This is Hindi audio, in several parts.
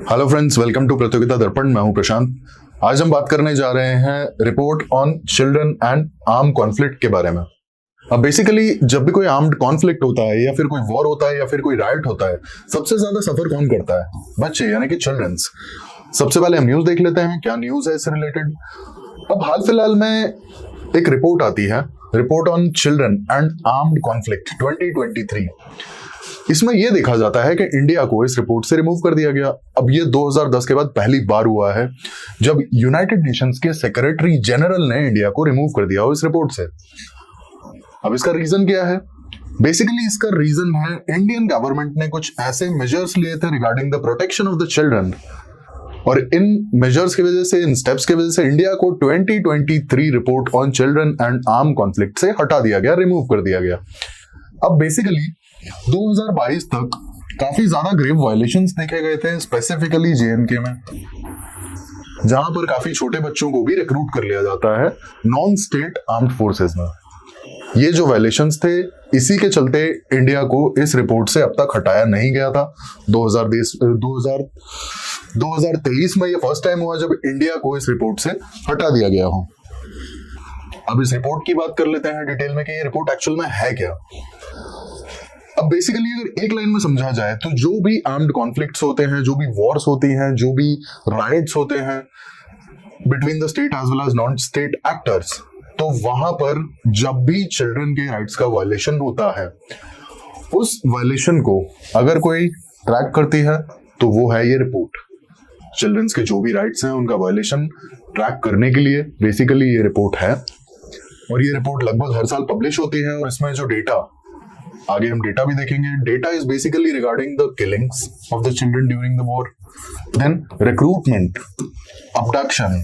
हेलो फ्रेंड्स, वेलकम टू प्रतियोगिता दर्पण। मैं हूं प्रशांत। आज हम बात करने जा रहे हैं report on children and arm conflict के बारे में। अब बेसिकली जब भी कोई आर्म्ड कॉन्फ्लिक्ट होता है या फिर कोई वॉर होता है या फिर कोई राइट होता है, सबसे ज्यादा सफर कौन करता है? बच्चे, यानी कि चिल्ड्रंस। सबसे पहले हम न्यूज देख लेते हैं, क्या न्यूज है इससे रिलेटेड। अब हाल फिलहाल में एक रिपोर्ट आती है, report on children and armed conflict 2023। इसमें यह देखा जाता है कि इंडिया को इस रिपोर्ट से रिमूव कर दिया गया। अब ये 2010 के बाद पहली बार हुआ है जब यूनाइटेड नेशंस के सेक्रेटरी जनरल ने इंडिया को रिमूव कर दिया हो इस रिपोर्ट से। अब इसका रीजन क्या है? बेसिकली इसका रीजन है, इंडियन गवर्नमेंट ने कुछ ऐसे मेजर्स लिए थे regarding the protection of the children, और इन मेजर्स की वजह से, इन स्टेप्स की वजह से इंडिया को 2023 report on children and arm conflict से हटा दिया गया, रिमूव कर दिया गया। अब बेसिकली 2022 तक काफी ज्यादा ग्रेव वायलेशंस देखे गए थे, स्पेसिफिकली जेएनके में, जहां पर काफी छोटे बच्चों को भी रिक्रूट कर लिया जाता है नॉन स्टेट आर्म्ड फोर्सेस में। ये जो वायलेशंस थे, इसी के चलते इंडिया को इस रिपोर्ट से अब तक हटाया नहीं गया था। 2023 में ये फर्स्ट टाइम हुआ जब इंडिया को इस रिपोर्ट से हटा दिया गया हो। अब इस रिपोर्ट की बात कर लेते हैं डिटेल में कि ये रिपोर्ट एक्चुअल में है क्या। अब बेसिकली अगर एक लाइन में समझा जाए तो जो भी आर्म्ड कॉन्फ्लिक्ट्स होते हैं, जो भी वॉर्स होती हैं, जो भी राइट्स होते हैं between the state as well as non state actors, तो वहां पर जब भी चिल्ड्रन के राइट्स का वायलेशन होता है, उस वायलेशन को अगर कोई ट्रैक करती है तो वो है ये रिपोर्ट। चिल्ड्रंस के जो भी राइट्स हैं उनका वायलेशन ट्रैक करने के लिए बेसिकली ये रिपोर्ट है, और ये रिपोर्ट लगभग हर साल पब्लिश होती है। और इसमें जो डेटा, आगे हम डेटा भी देखेंगे, data is basically regarding the killings of the children during the war, then recruitment, abduction,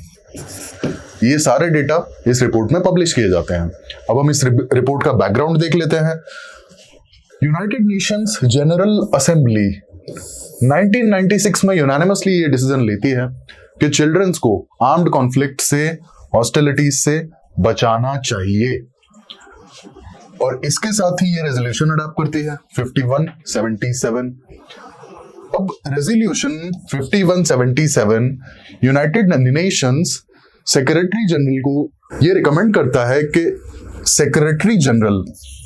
ये सारे डेटा इस रिपोर्ट में पब्लिश किए जाते हैं। अब हम इस रिपोर्ट का बैकग्राउंड देख लेते हैं। यूनाइटेड नेशंस जनरल असेंबली 1996 में यूनानिमसली ये डिसीजन लेती है कि चिल्ड्रंस को आर्म्ड कॉन्फ्लिक्ट से, हॉस्टिलिटीज से बचाना चाहिए, और इसके साथ ही ये रेजोल्यूशन अडॉप्ट करती है 5177। अब resolution 5177 United Nations secretary general को ये रिकमेंड करता है कि सेक्रेटरी जनरल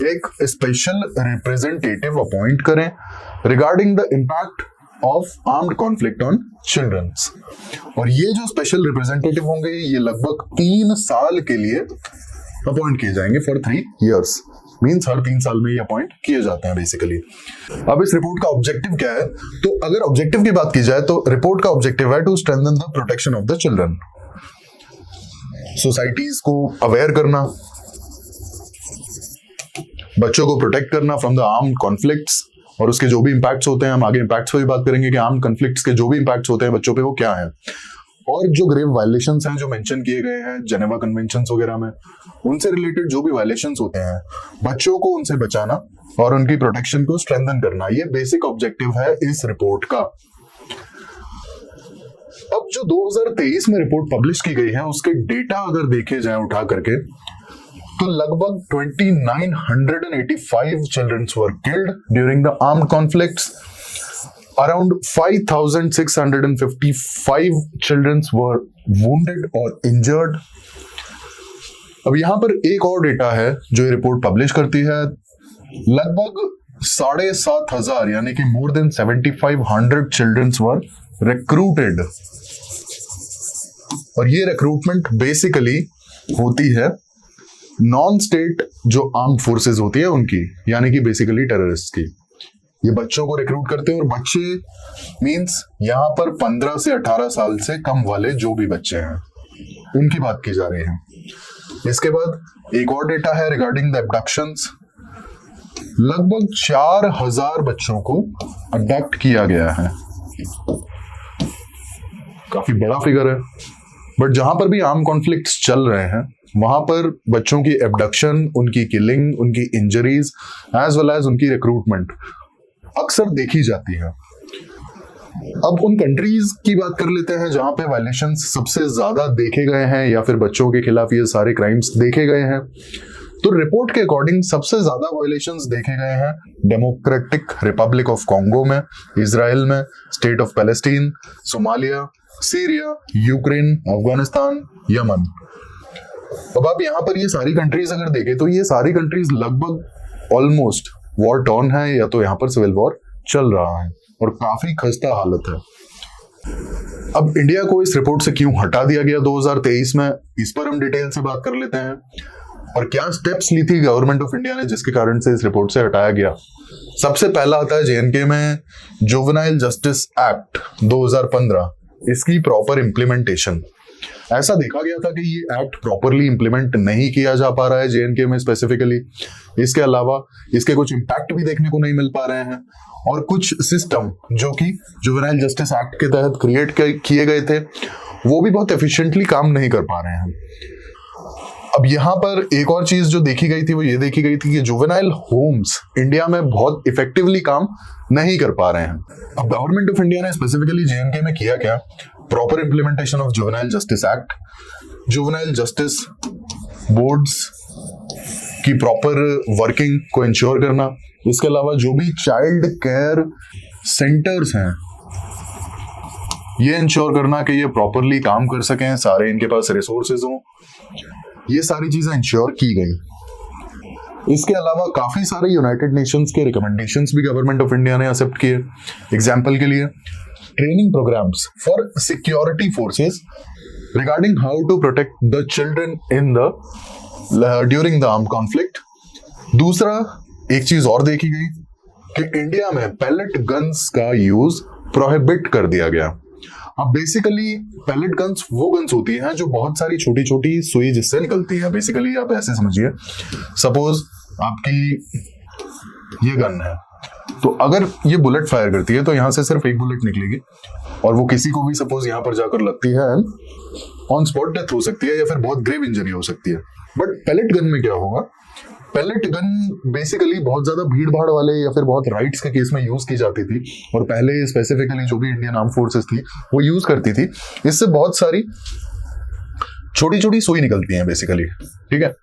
एक स्पेशल रिप्रेजेंटेटिव अपॉइंट करें regarding the impact of armed conflict on childrens. और ये जो स्पेशल रिप्रेजेंटेटिव होंगे ये लगभग 3 साल के लिए अपॉइंट किए जाएंगे, फॉर 3 years, मीन्स हर 3 साल में ये अपॉइंट किए जाते हैं बेसिकली। अब इस रिपोर्ट का ऑब्जेक्टिव क्या है? तो अगर ऑब्जेक्टिव की बात की जाए तो रिपोर्ट का ऑब्जेक्टिव है to strengthen the protection of the children, societies को अवेयर करना, बच्चों को प्रोटेक्ट करना फ्रॉम द आर्म्ड कॉन्फ्लिक्ट्स, और उसके जो भी इंपैक्ट्स होते हैं, हम आगे इंपैक्ट्स पर भी बात करेंगे कि आर्म्ड कॉन्फ्लिक्ट्स के जो भी इंपैक्ट्स होते हैं बच्चों पे वो क्या है, और जो ग्रेव वायलेशंस हैं जो मेंशन किए गए हैं जेनेवा कन्वेंशंस वगैरह में, उनसे रिलेटेड जो भी वायलेशंस होते हैं, बच्चों को उनसे बचाना और उनकी प्रोटेक्शन को स्ट्रेंथन करना, ये बेसिक ऑब्जेक्टिव है इस रिपोर्ट का। अब जो 2023 में रिपोर्ट पब्लिश की गई है उसके डेटा अगर देखे जाएं उठा करके, तो लगभग 2985 childrens were killed during the armed conflicts, around 5655 children were wounded or injured। अब यहां पर एक और डेटा है जो ये रिपोर्ट पब्लिश करती है, लगभग 7,500 यानी कि more than 7500 children were recruited, और ये रिक्रूटमेंट बेसिकली होती है नॉन स्टेट जो आर्म्ड फोर्सेस होती है उनकी, यानी कि बेसिकली टेररिस्ट की। ये बच्चों को रिक्रूट करते हैं, और बच्चे मींस यहां पर 15 से 18 साल से कम वाले जो भी बच्चे हैं उनकी बात की जा रही है। इसके बाद एक और डेटा है रिगार्डिंग द अबडक्शंस, लगभग 4000 बच्चों को अबडक्ट किया गया है, काफी बड़ा फिगर है। बट जहां पर भी आर्म कॉन्फ्लिक्ट्स चल रहे हैं वहां पर बच्चों की एबडक्शन, उनकी किलिंग, उनकी इंजरीज एज वेल एज उनकी रिक्रूटमेंट अक्सर देखी जाती है। अब उन कंट्रीज की बात कर लेते हैं जहां पे वायलेशंस सबसे ज्यादा देखे गए हैं या फिर बच्चों के खिलाफ ये सारे क्राइम्स देखे गए हैं। तो रिपोर्ट के अकॉर्डिंग सबसे ज्यादा वायलेशंस देखे गए हैं डेमोक्रेटिक रिपब्लिक ऑफ कॉन्गो में, इजराइल में, state of Palestine, Somalia, Syria, Ukraine, Afghanistan, Yemen. अब आप यहाँ पर ये सारी कंट्रीज अगर देखें तो ये सारी कंट्रीज लगभग ऑलमोस्ट वॉर टॉर्न है या तो यहाँ पर सिविल वॉर चल रहा है और काफी खस्ता हालत है। अब इंडिया को इस रिपोर्ट से क्यों हटा दिया गया 2023 में, इस पर हम डिटेल से बात कर लेते हैं और क्या स्टेप्स ली थी गवर्नमेंट ऑफ इंडिया ने जिसके कारण से इस रिपोर्ट से हटाया गया। सबसे पहला आता है जेएनके में जुवेनाइल जस्टिस एक्ट 2015, इसकी प्रॉपर इंप्लीमेंटेशन। ऐसा देखा गया था कि ये एक्ट प्रॉपरली इंप्लीमेंट नहीं किया जा पा रहा है जेएनके में स्पेसिफिकली। इसके अलावा इसके कुछ इम्पैक्ट भी देखने को नहीं मिल पा रहे हैं और कुछ सिस्टम जो कि जुवेनाइल जस्टिस एक्ट के तहत क्रिएट किए गए थे वो भी बहुत एफिशिएंटली काम नहीं कर पा रहे हैं। अब यहाँ पर एक और चीज जो देखी गई थी वो ये देखी गई थी कि जुवेनाइल होम्स इंडिया में बहुत इफेक्टिवली काम नहीं कर पा रहे हैं। अब गवर्नमेंट ऑफ इंडिया ने स्पेसिफिकली जेएनके में किया क्या, proper implementation of juvenile justice act, juvenile justice boards की प्रॉपर वर्किंग को इंश्योर करना, इसके अलावा जो भी चाइल्ड केयर सेंटर्स हैं ये इंश्योर करना कि ये प्रॉपरली काम कर सकें, सारे इनके पास रिसोर्सेज हों, ये सारी चीजें इंश्योर की गई। इसके अलावा काफी सारे यूनाइटेड नेशंस के रिकमेंडेशंस भी गवर्नमेंट ऑफ इंडिया ने एक्सेप्ट किए। एग्जांपल के लिए training programmes for security forces regarding how to protect the children in the during the armed conflict. दूसरा एक चीज और देखी गई कि इंडिया में पैलेट गन्स का यूज प्रोहिबिट कर दिया गया। अब बेसिकली पैलेट गन्स वो गन्स होती हैं जो बहुत सारी छोटी छोटी सुई जिससे निकलती है। बेसिकली आप ऐसे समझिए, सपोज आपकी ये गन है तो अगर ये बुलेट फायर करती है तो यहां से सिर्फ एक बुलेट निकलेगी और वो किसी को भी सपोज यहां पर जाकर लगती है, ऑन स्पॉट डेथ हो सकती है या फिर बहुत ग्रेव इंजरी हो सकती है। बट पैलेट गन में क्या होगा, पैलेट गन बेसिकली बहुत ज्यादा भीड़ भाड़ वाले या फिर बहुत राइट्स के केस में यूज की जाती थी और पहले स्पेसिफिकली जो भी इंडियन आर्म फोर्सेस थी वो यूज करती थी। इससे बहुत सारी छोटी छोटी सुई निकलती हैं बेसिकली, ठीक है,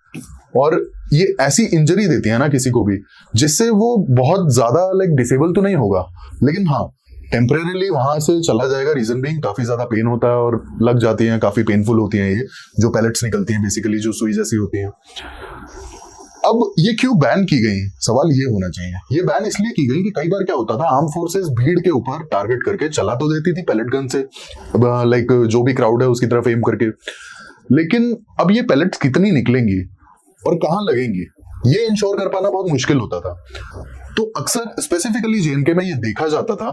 और ये ऐसी इंजरी देती है ना किसी को भी जिससे वो बहुत ज्यादा लाइक डिसेबल तो नहीं होगा लेकिन हाँ टेम्परेरीली वहां से चला जाएगा। रीजन बीइंग काफी ज्यादा पेन होता है और लग जाती हैं, काफी पेनफुल होती हैं ये जो पैलेट्स निकलती हैं बेसिकली जो सुई जैसी होती हैं। अब ये क्यों बैन की गई, सवाल ये होना चाहिए। ये बैन इसलिए की गई कि कई बार क्या होता था, आर्म फोर्सेस भीड़ के ऊपर टारगेट करके चला तो देती थी पैलेट गन से, लाइक जो भी क्राउड है उसकी तरफ एम करके, लेकिन अब ये पैलेट्स कितनी निकलेंगी और कहां लगेंगी ये इंश्योर कर पाना बहुत मुश्किल होता था। तो अक्सर स्पेसिफिकली जेएनके में ये देखा जाता था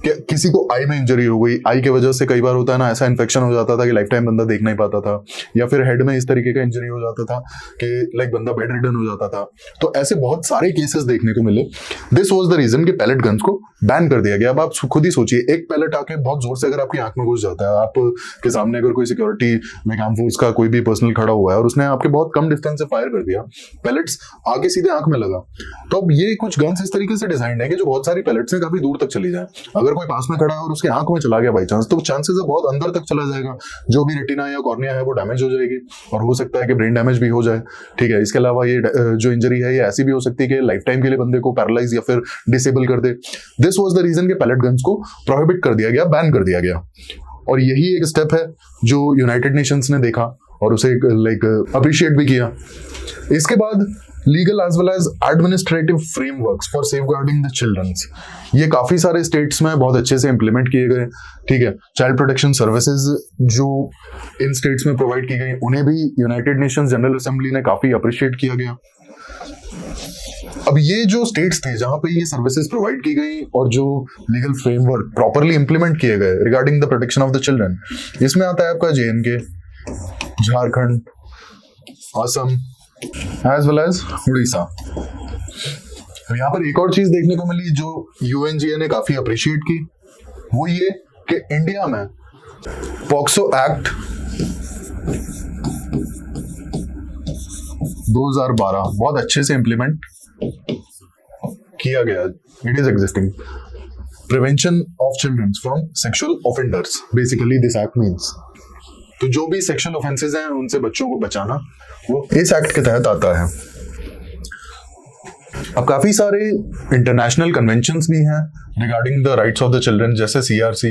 कि किसी को आई में इंजरी हो गई, आई के वजह से कई बार होता है ना ऐसा इन्फेक्शन हो जाता था कि लाइफ टाइम बंदा देख नहीं पाता था, या फिर हेड में इस तरीके का इंजरी हो जाता था कि लाइक बंदा बेड रिडन हो जाता था। तो ऐसे बहुत सारे केसेस देखने को मिले। दिस वाज द रीजन कि पैलेट गन्स को बैन कर दिया गया। अब आप खुद ही सोचिए, एक पैलेट आके बहुत जोर से अगर आपकी आंख में घुस जाता है, आपके सामने अगर कोई सिक्योरिटी में आर्म फोर्स का कोई भी पर्सनल खड़ा हुआ है और उसने आपके बहुत कम डिस्टेंस से फायर कर दिया, पैलेट्स आगे सीधे आंख में लगा, तो अब ये कुछ गन्स इस तरीके से डिजाइन है कि जो बहुत सारी पैलेट्स से काफी दूर तक चली जाए। अगर कोई पास में खड़ा है और उसके आंख में चला गया बाई चांस, तो चांसेस है बहुत अंदर तक चला जाएगा, जो भी रेटिना या कॉर्निया है वो डैमेज हो जाएगी और हो सकता है कि ब्रेन डैमेज भी हो जाए, ठीक है। इसके अलावा ये जो इंजरी है ये ऐसी भी हो सकती है कि लाइफ टाइम के लिए बंदे को पैरालाइज या फिर डिसेबल कर दे। दिस वाज द रीजन कि पैलेट गन्स को प्रोहिबिट कर दिया गया, बैन कर दिया गया। और यही एक स्टेप है जो यूनाइटेड नेशंस ने देखा और उसे लाइक अप्रिशिएट भी किया। इसके बाद legal as well as administrative frameworks for safeguarding the childrens, ये काफी सारे स्टेट्स में बहुत अच्छे से इंप्लीमेंट किए गए, ठीक है। चाइल्ड प्रोटेक्शन सर्विसेज जो इन स्टेट्स में प्रोवाइड की गई उन्हें भी यूनाइटेड नेशंस जनरल असेंबली ने काफी अप्रिशिएट किया गया। अब ये जो स्टेट्स थे जहां पे ये सर्विसेज प्रोवाइड की गई और जो लीगल फ्रेमवर्क प्रॉपरली इंप्लीमेंट किए गए regarding the protection of the children, इसमें आता है आपका JNK, Jharkhand, Assam as well as Orissa. अब यहाँ पर एक और चीज देखने को मिली जो यूएनजीए ने काफी अप्रिशिएट की, वो ये कि इंडिया में पॉक्सो एक्ट 2012 बहुत अच्छे से इंप्लीमेंट किया गया। It is existing prevention of children from sexual offenders, basically this act means, तो जो भी सेक्सुअल ऑफेंसेस हैं उनसे बच्चों को बचाना वो इस एक्ट के तहत आता है। अब काफी सारे इंटरनेशनल कन्वेंशंस भी हैं regarding the rights of the children, जैसे CRC,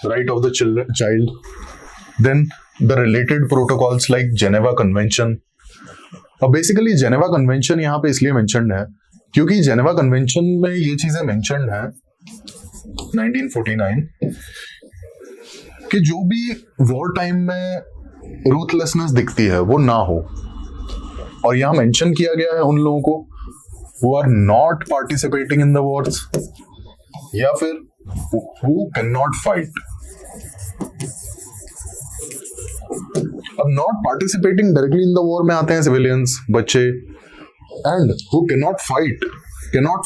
right of the child, then the related protocols like Geneva convention. अब बेसिकली जेनेवा कन्वेंशन यहाँ पे इसलिए मेंशन्ड है क्योंकि जेनेवा कन्वेंशन में ये चीजें मेंशन्ड है 1949 कि जो भी वॉर टाइम में रूथलेसनेस दिखती है वो ना हो, और यहाँ मेंशन किया गया है उन लोगों को who are not participating in the wars या फिर who cannot fight। अब not participating directly in the war में आते हैं सिविलियंस, बच्चे, एंड who cannot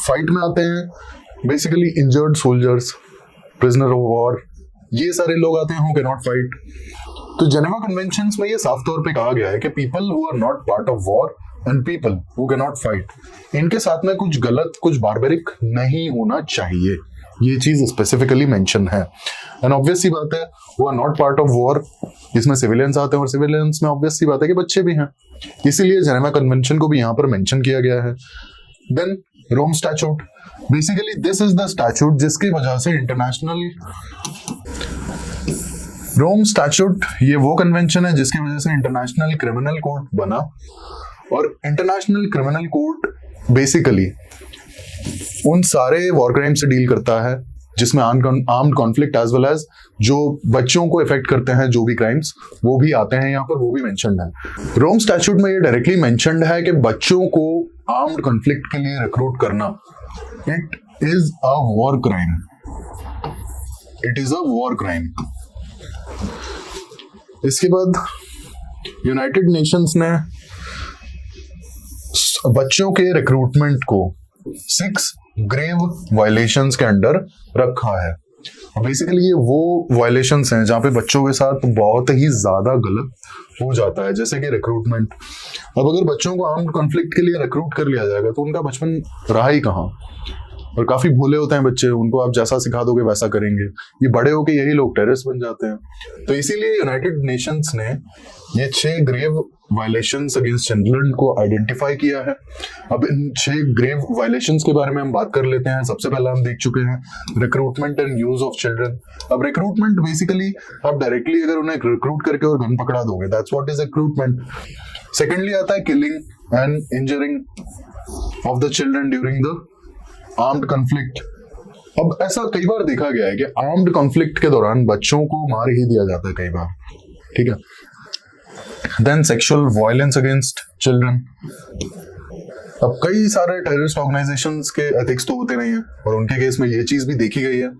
fight में आते हैं basically injured soldiers, prisoner of war, ये सारे लोग आते हैं who cannot fight। तो जेनेवा कन्वेंशंस में ये साफ तौर पे कहा गया है कि people who are not part of war and people who can not fight, इनके साथ में कुछ गलत, कुछ बारबेरिक नहीं होना चाहिए। ये चीज स्पेसिफिकली मेंशन है। एंड ऑब्वियस सी बात है वो are not part of war, इसमें सिविलियंस आते हैं और सिविलियंस में ऑब्वियस सी बात है कि बच्चे भी हैं, इसीलिए जेनेवा कन्वेंशन को भी यहाँ पर मेंशन किया गया है। Then Rome statute, basically this is the statute जिसकी वजह से इंटरनेशनल रोम स्टैच्यूट, ये वो कन्वेंशन है जिसकी वजह से इंटरनेशनल क्रिमिनल कोर्ट बना, और इंटरनेशनल क्रिमिनल कोर्ट बेसिकली उन सारे वॉर क्राइम से डील करता है जिसमें armed conflict as well as जो बच्चों को इफेक्ट करते हैं, जो भी क्राइम्स वो भी आते हैं यहाँ पर, वो भी मेंशन्ड है। रोम स्टैच्यूट में ये डायरेक्टली मेंशन्ड है कि बच्चों को आर्म्ड कॉन्फ्लिक्ट के लिए रिक्रूट करना it is a war crime, it is a war crime. इसके बाद यूनाइटेड नेशंस ने बच्चों के रिक्रूटमेंट को 6 ग्रेव वायलेशंस के अंडर रखा है। बेसिकली ये वो वायलेशंस हैं जहां पे बच्चों के साथ बहुत ही ज्यादा गलत हो जाता है, जैसे कि रिक्रूटमेंट। अब अगर बच्चों को आर्म्ड कॉन्फ्लिक्ट के लिए रिक्रूट कर लिया जाएगा तो उनका बचपन रहा ही कहाँ, और काफी भोले होते हैं बच्चे, उनको आप जैसा सिखा दोगे वैसा करेंगे, ये बड़े होके यही लोग टेररिस्ट बन जाते हैं। तो इसीलिए यूनाइटेड नेशंस ने ये 6 ग्रेव वायलेशंस अगेंस्ट चिल्ड्रन को आइडेंटिफाई किया है। अब इन 6 ग्रेव वायलेशंस के बारे में हम बात कर लेते हैं। सबसे पहले हम देख चुके हैं recruitment and use of children. अब रिक्रूटमेंट बेसिकली आप डायरेक्टली अगर उन्हें रिक्रूट करके और गन पकड़ा दोगे, that's what is recruitment. Secondly आता है killing and injuring of the children during the armed conflict. अब ऐसा कई बार देखा गया है कि आर्म्ड कॉन्फ्लिक्ट के दौरान बच्चों को मार ही दिया जाता है कई बार, ठीक है। Then sexual violence against children. अब कई सारे टेररिस्ट ऑर्गेनाइजेशंस के एथिक्स तो होते नहीं है, और उनके केस में ये चीज भी देखी गई है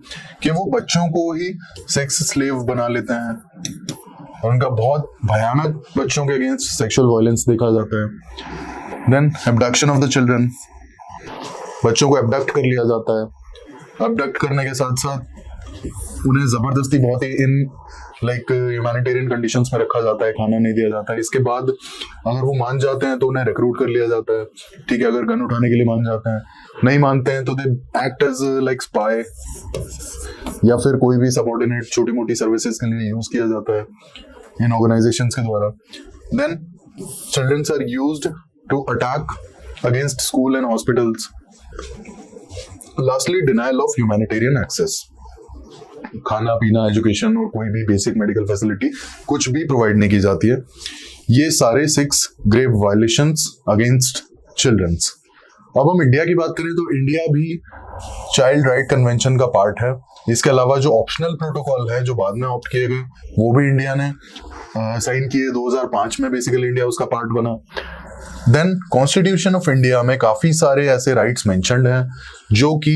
कि वो बच्चों को ही सेक्स स्लेव बना लेते हैं, और उनका बहुत भयानक बच्चों के अगेंस्ट सेक्सुअल वायलेंस देखा जाता है। Then abduction of the children, बच्चों को एब्डक्ट कर लिया जाता है। एब्डक्ट करने के साथ साथ उन्हें जबरदस्ती बहुत ही इन लाइक ह्यूमैनिटेरियन कंडीशंस में रखा जाता है, खाना नहीं दिया जाता है। इसके बाद अगर वो मान जाते हैं तो उन्हें रिक्रूट कर लिया जाता है, ठीक है। अगर गन उठाने के लिए मान जाते हैं, नहीं मानते हैं तो they act as like spy, या फिर कोई भी सबऑर्डिनेट छोटी मोटी सर्विसेज के लिए यूज किया जाता है इन ऑर्गेनाइजेशंस के द्वारा। Then childrens are used to attack against school and hospitals. Lastly denial of humanitarian access, खाना पीना, एजुकेशन और कोई भी बेसिक मेडिकल फैसिलिटी कुछ भी प्रोवाइड नहीं की जाती है। ये सारे 6 ग्रेव वायलेशंस अगेंस्ट चिल्ड्रंस। अब हम इंडिया की बात करें तो इंडिया भी चाइल्ड राइट कन्वेंशन का पार्ट है। इसके अलावा जो ऑप्शनल प्रोटोकॉल है जो बाद में ऑप्ट किए गए, वो भी इंडिया ने साइन किए 2005 में। बेसिकली इंडिया उसका पार्ट बना। देन कॉन्स्टिट्यूशन ऑफ इंडिया में काफी सारे ऐसे राइट्स मेंशन्ड हैं जो कि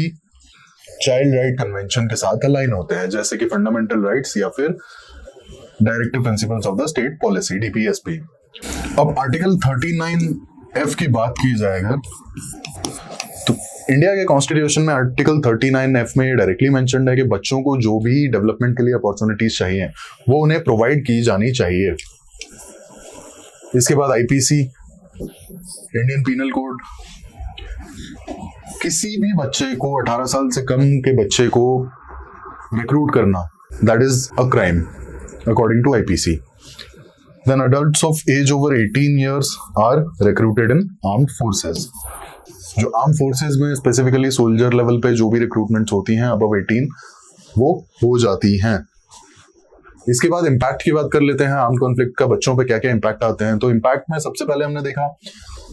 चाइल्ड राइट कन्वेंशन के साथ अलाइन होते हैं, जैसे कि फंडामेंटल राइट्स या फिर directive principles of the state policy, DPSP। अब आर्टिकल 39F की बात की जाएगा तो इंडिया के कॉन्स्टिट्यूशन में आर्टिकल 39F में डायरेक्टली मेंशन्ड है कि बच्चों को जो भी डेवलपमेंट के लिए अपॉर्चुनिटीज चाहिए वो उन्हें प्रोवाइड की जानी चाहिए। इसके बाद IPC, इंडियन पीनल कोड, किसी भी बच्चे को 18 साल से कम के बच्चे को रिक्रूट करना, that is a crime according to IPC। Then adults of age over 18 years are recruited in armed forces. जो आर्म फोर्सेस में स्पेसिफिकली सोल्जर लेवल पे जो भी रिक्रूटमेंट्स होती हैं अबव 18 वो हो जाती हैं। इसके बाद इम्पैक्ट की बात कर लेते हैं, आर्म कॉन्फ्लिक्ट का बच्चों पे क्या क्या इम्पैक्ट आते हैं। तो इम्पैक्ट में सबसे पहले हमने देखा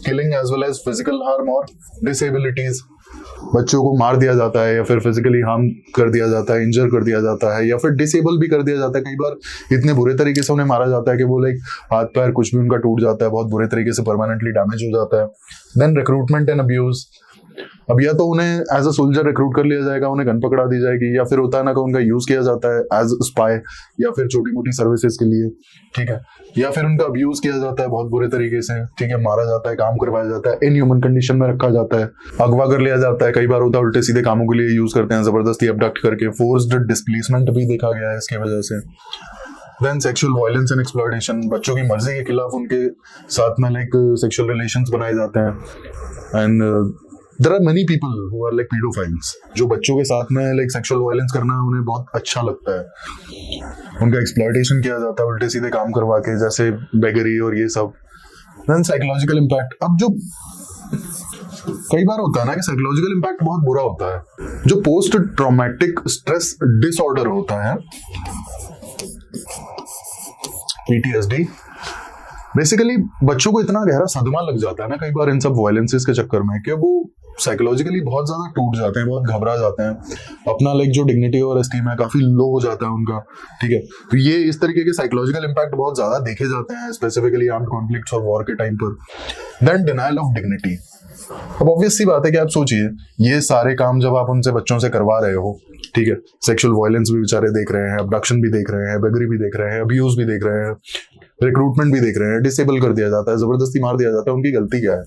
killing as well as physical harm और डिसेबिलिटीज। बच्चों को मार दिया जाता है या फिर फिजिकली हार्म कर दिया जाता है, इंजर कर दिया जाता है या फिर डिसेबल भी कर दिया जाता है। कई बार इतने बुरे तरीके से उन्हें मारा जाता है कि वो लाइक हाथ पैर कुछ भी उनका टूट जाता है, बहुत बुरे तरीके से परमानेंटली डैमेज हो जाता है। Then recruitment and abuse. अब या तो उन्हें एज अ सोल्जर रिक्रूट कर लिया जाएगा, उन्हें गन पकड़ा दी जाएगी, या फिर होता है ना कि उनका यूज किया जाता है एज स्पाई या फिर छोटी मोटी सर्विसेज के लिए, ठीक है, या फिर उनका अब्यूज किया जाता है बहुत बुरे तरीके से, ठीक है, मारा जाता है, काम करवाया जाता है, इनह्यूमन कंडीशन में रखा जाता है, अगवा कर लिया जाता है। कई बार होता है उल्टे सीधे कामों के लिए यूज करते हैं, जबरदस्ती अबडक्ट करके। फोर्स्ड डिस्प्लेसमेंट भी देखा गया है इसकी वजह से। Then sexual violence and exploitation. बच्चों की मर्जी के खिलाफ उनके साथ में लाइक सेक्सुअल रिलेशंस बनाए जाते हैं। And there are many people who are like pedophiles, जो बच्चों के साथ में like sexual violence करना उन्हें बहुत अच्छा लगता है। उनका एक्सप्लॉयटेशन किया जाता है उल्टे सीधे काम करवा के, जैसे बेगरी और ये सब। then psychological impact. अब जो कई बार होता है ना कि साइकोलॉजिकल इम्पैक्ट बहुत बुरा होता है। जो पोस्ट ट्रॉमेटिक स्ट्रेस डिसऑर्डर होता है, PTSD, बेसिकली बच्चों को इतना गहरा सदमा लग जाता है ना कई बार इन सब वायलेंसेस के चक्कर में कि वो साइकोलॉजिकली बहुत ज्यादा टूट जाते हैं, बहुत घबरा जाते हैं। अपना लाइक जो डिग्निटी और एस्टीम है काफी लो हो जाता है उनका, ठीक है। तो ये इस तरीके के साइकोलॉजिकल इम्पैक्ट बहुत ज्यादा देखे जाते हैं स्पेसिफिकली आर्म्ड कॉन्फ्लिक्ट्स और वॉर के टाइम पर। Then denial of dignity. अब ऑब्वियस सी बात है कि आप सोचिए ये सारे काम जब आप उनसे बच्चों से करवा रहे हो, ठीक है, सेक्सुअल वायलेंस भी बेचारे देख रहे हैं, अबडक्शन भी देख रहे हैं, बेगरी भी देख रहे हैं, अब्यूज भी देख रहे हैं, रिक्रूटमेंट भी देख रहे हैं, डिसेबल कर दिया जाता है, जबरदस्ती मार दिया जाता है। उनकी गलती क्या है?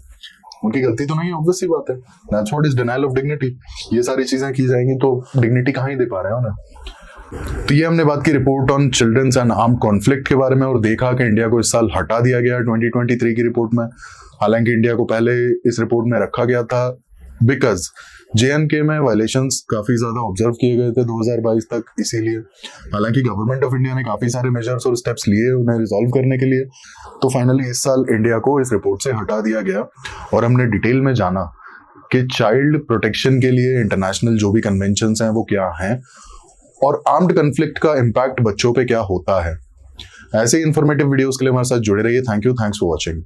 उनकी गलती तो नहीं है, ऑब्वियस सी बात है। That's what is denial of dignity. ये सारी चीजें की जाएंगी तो डिग्निटी कहाँ ही दे पा रहे हैं उन्हें। तो ये हमने बात की report on children's and armed conflict के बारे में, और देखा कि इंडिया को इस साल हटा दिया गया 2023 की रिपोर्ट में। हालांकि इंडिया को पहले इस रिपोर्ट में रखा गया था बिकॉज JNK में वायलेशंस काफी ज्यादा ऑब्जर्व किए गए थे 2022 तक, इसीलिए। हालांकि गवर्नमेंट ऑफ इंडिया ने काफी सारे मेजर्स और स्टेप्स लिए उन्हें रिजॉल्व करने के लिए, तो फाइनली इस साल इंडिया को इस रिपोर्ट से हटा दिया गया। और हमने डिटेल में जाना कि चाइल्ड प्रोटेक्शन के लिए इंटरनेशनल जो भी कन्वेंशंस हैं वो क्या हैं, और आर्म्ड कन्फ्लिक्ट का इम्पैक्ट बच्चों पे क्या होता है। ऐसे ही इंफॉर्मेटिव वीडियोस के लिए हमारे साथ जुड़े रहिए। Thank you, thanks for watching.